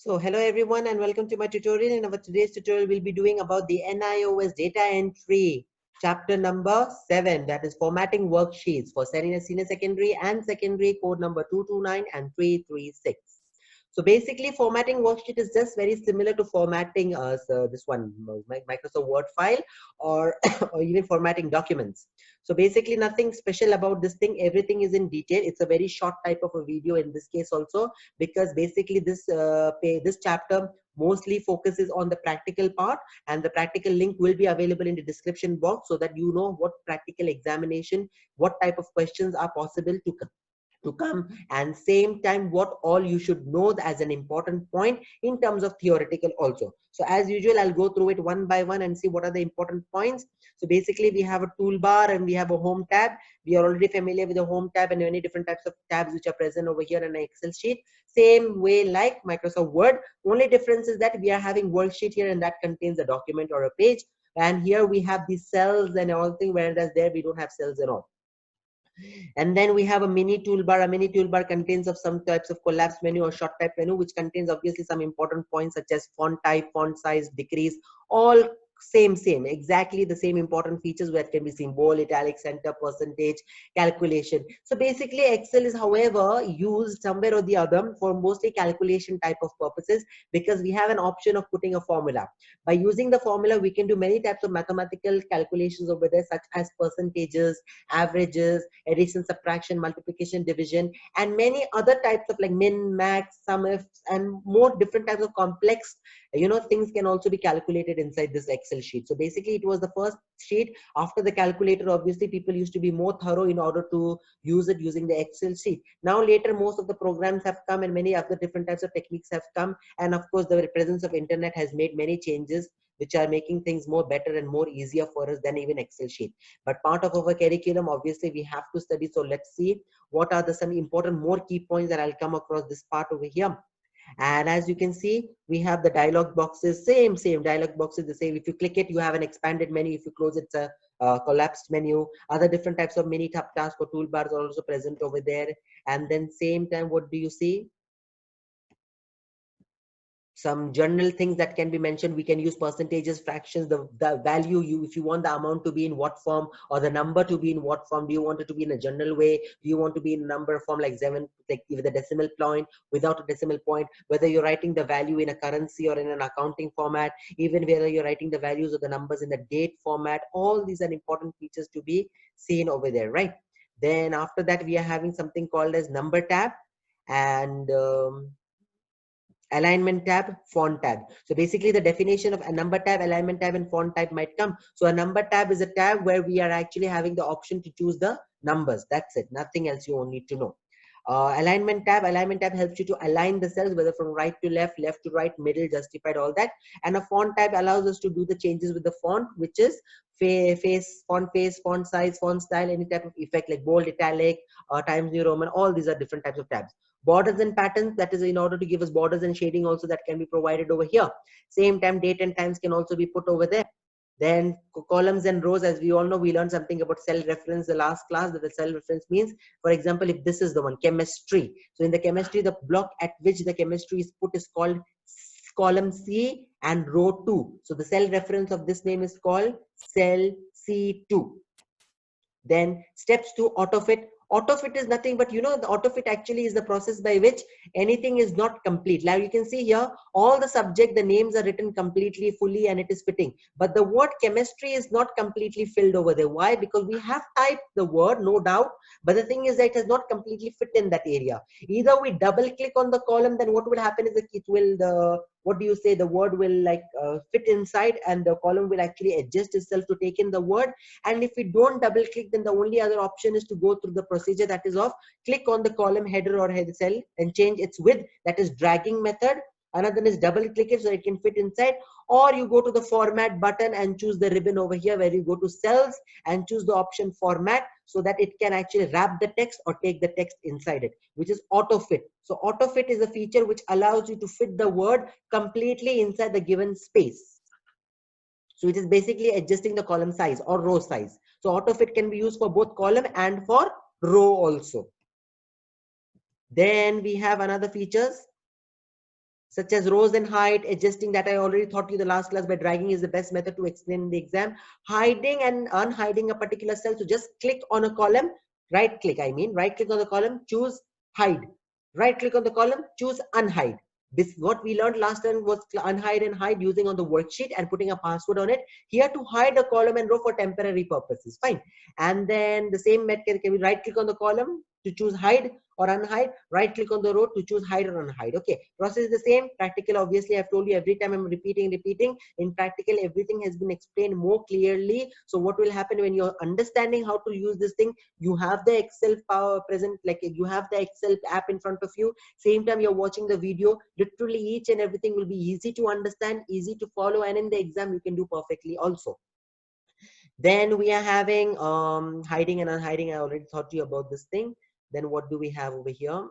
So hello everyone and welcome to my tutorial. In our today's tutorial, we'll be doing about the NIOS data entry chapter number 7, that is formatting worksheets for senior secondary and secondary, code number 229 and 336. So basically formatting worksheet is just very similar to formatting this one Microsoft Word file or, or even formatting documents. So basically nothing special about this thing. Everything is in detail. It's a very short type of a video in this case also, because basically this chapter mostly focuses on the practical part, and the practical link will be available in the description box so that you know what practical examination, what type of questions are possible to come, and same time what all you should know as an important point in terms of theoretical also. So as usual, I'll go through it one by one and see what are the important points. So basically we have a toolbar and we have a home tab. We are already familiar with the home tab and many different types of tabs which are present over here in an Excel sheet, same way like Microsoft Word. Only difference is that we are having worksheet here, and that contains a document or a page, and here we have the cells and all thing, whereas there we don't have cells at all. And then we have a mini toolbar. A mini toolbar contains of some types of collapsed menu or short type menu, which contains obviously some important points such as font type, font size, decrease, all same exactly the same important features where it can be seen: bold, italic, center, percentage, calculation. So basically Excel is however used somewhere or the other for mostly calculation type of purposes, because we have an option of putting a formula. By using the formula we can do many types of mathematical calculations over there, such as percentages, averages, addition, subtraction, multiplication, division, and many other types of like min, max, sum ifs, and more different types of complex things can also be calculated inside this Excel sheet. So basically it was the first sheet. After the calculator, obviously people used to be more thorough in order to use it using the Excel sheet. Now later most of the programs have come and many other different types of techniques have come, and of course the presence of internet has made many changes which are making things more better and more easier for us than even Excel sheet. But part of our curriculum, obviously we have to study. So let's see what are the some important more key points that I'll come across this part over here. And as you can see, we have the dialog boxes, same dialog boxes the same. If you click it, you have an expanded menu. If you close it, it's a collapsed menu. Other different types of mini tasks or toolbars are also present over there. And then same time, what do you see? Some general things that can be mentioned. We can use percentages, fractions, the value, if you want the amount to be in what form, or the number to be in what form. Do you want it to be in a general way? Do you want to be in a number form like 7, like with a decimal point, without a decimal point, whether you're writing the value in a currency or in an accounting format, even whether you're writing the values of the numbers in the date format? All these are important features to be seen over there, right? Then after that we are having something called as number tab, and alignment tab, font tab. So basically the definition of a number tab, alignment tab, and font type might come. So a number tab is a tab where we are actually having the option to choose the numbers. That's it, nothing else you won't need to know. Alignment tab helps you to align the cells, whether from right to left, left to right, middle, justified, all that. And a font tab allows us to do the changes with the font, which is font face, font size, font style, any type of effect like bold, italic, Times New Roman. All these are different types of tabs. Borders and patterns, that is in order to give us borders and shading also, that can be provided over here. Same time, date and times can also be put over there. Then columns and rows, as we all know, we learned something about cell reference the last class, that the cell reference means, for example, if this is the one, chemistry. So in the chemistry, the block at which the chemistry is put is called column C and row 2. So the cell reference of this name is called cell C2. Then steps to autofit. Autofit is nothing but, the autofit actually is the process by which anything is not complete. Now you can see here, all the subject, the names are written completely, fully, and it is fitting. But the word chemistry is not completely filled over there. Why? Because we have typed the word, no doubt, but the thing is that it has not completely fit in that area. Either we double click on the column, then what will happen is that it will, the word will fit inside, and the column will actually adjust itself to take in the word. And if we don't double click, then the only other option is to go through the procedure, that is of click on the column header or head cell and change its width, that is dragging method. Another is double click it so it can fit inside, or you go to the format button and choose the ribbon over here where you go to cells and choose the option format, so that it can actually wrap the text or take the text inside it, which is auto fit. So auto fit is a feature which allows you to fit the word completely inside the given space. So it is basically adjusting the column size or row size. So autofit can be used for both column and for row also. Then we have another features, such as rows and height, adjusting that I already taught you the last class by dragging is the best method to explain in the exam. Hiding and unhiding a particular cell. So just click on a column, right click on the column, choose hide. Right click on the column, choose unhide. This what we learned last time was unhide and hide using on the worksheet and putting a password on it. Here to hide a column and row for temporary purposes. Fine. And then the same method can be right click on the column to choose hide or unhide, right click on the row to choose hide or unhide. Okay, process is the same. Practical, obviously I've told you every time, I'm repeating. In practical everything has been explained more clearly. So what will happen when you're understanding how to use this thing, you have the Excel power present, like you have the Excel app in front of you, same time you're watching the video, literally each and everything will be easy to understand, easy to follow, and in the exam you can do perfectly also. Then we are having hiding and unhiding. I already taught you about this thing. Then what do we have over here?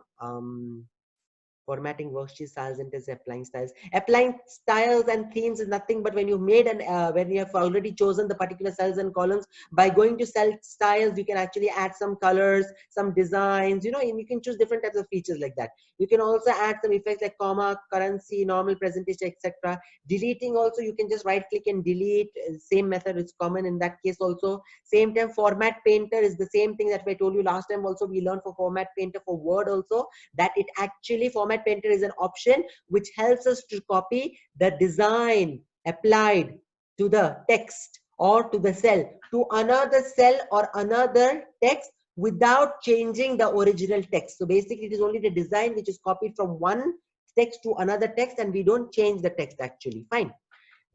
Formatting worksheet styles and is applying styles. Applying styles and themes is nothing but when you made an when you have already chosen the particular cells and columns, by going to cell styles you can actually add some colors, some designs, you know, and you can choose different types of features like that. You can also add some effects like comma, currency, normal presentation, etc. Deleting also, you can just right click and delete. Same method is common in that case also. Same time format painter is the same thing that I told you last time also. We learned for format painter for Word also, that it actually format painter is an option which helps us to copy the design applied to the text or to the cell to another cell or another text without changing the original text. So basically it is only the design which is copied from one text to another text and we don't change the text actually. Fine.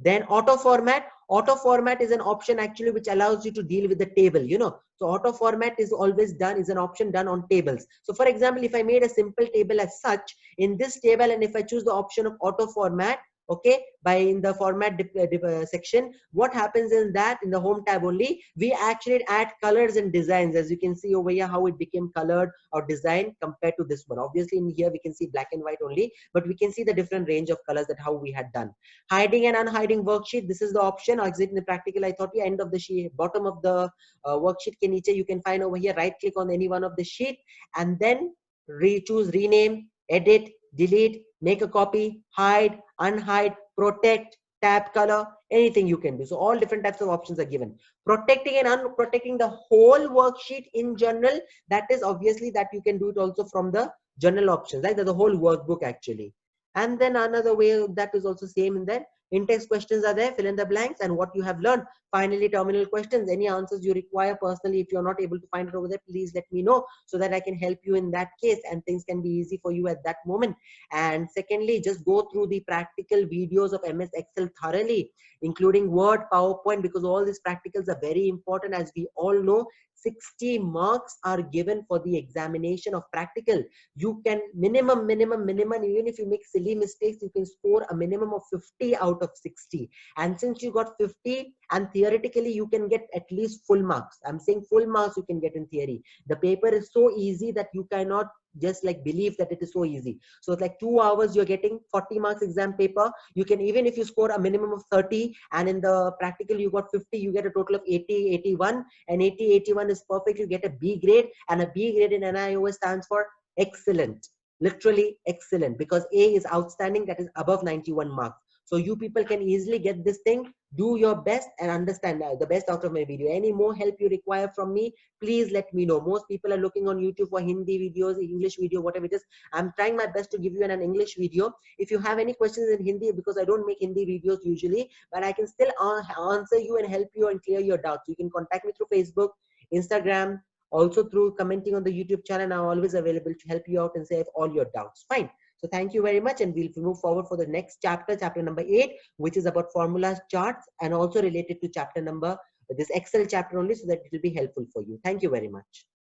Then auto format is an option actually which allows you to deal with the table, you know. So auto format is always done, is an option done on tables. So for example, if I made a simple table as such in this table, and if I choose the option of auto format, okay, by in the format section, what happens is that in the home tab only, we actually add colors and designs. As you can see over here how it became colored or designed compared to this one. Obviously in here we can see black and white only, but we can see the different range of colors that how we had done. Hiding and unhiding worksheet, this is the option. Exit in the practical, I thought you end of the sheet, bottom of the worksheet ke niche, you can find over here, right click on any one of the sheet and then choose rename, edit, delete, make a copy, hide, unhide, protect, tab color, anything you can do. So all different types of options are given. Protecting and unprotecting the whole worksheet in general, that is obviously that you can do it also from the general options, like the whole workbook actually. And then another way that is also same in there. In-text questions are there, fill in the blanks and what you have learned. Finally, terminal questions, any answers you require personally. If you're not able to find it over there, please let me know so that I can help you in that case and things can be easy for you at that moment. And secondly, just go through the practical videos of MS Excel thoroughly, including Word, PowerPoint, because all these practicals are very important. As we all know, 60 marks are given for the examination of practical. You can minimum, even if you make silly mistakes, you can score a minimum of 50 out of 60. And since you got 50, and theoretically you can get at least full marks. I'm saying full marks you can get in theory. The paper is so easy that you cannot just like believe that it is so easy. So it's like 2 hours you're getting 40 marks exam paper. You can, even if you score a minimum of 30 and in the practical you got 50, you get a total of 80, 81, and 80, 81 is perfect. You get a B grade, and a B grade in NIOS stands for excellent, literally excellent, because A is outstanding, that is above 91 marks. So you people can easily get this thing. Do your best and understand the best out of my video. Any more help you require from me, please let me know. Most people are looking on YouTube for Hindi videos, English video, whatever it is. I'm trying my best to give you an English video. If you have any questions in Hindi, because I don't make Hindi videos usually, but I can still answer you and help you and clear your doubts. You can contact me through Facebook, Instagram, also through commenting on the YouTube channel. I'm always available to help you out and save all your doubts. Fine. So thank you very much, and we'll move forward for the next chapter, chapter number 8, which is about formulas, charts, and also related to chapter number, this Excel chapter only, so that it will be helpful for you. Thank you very much.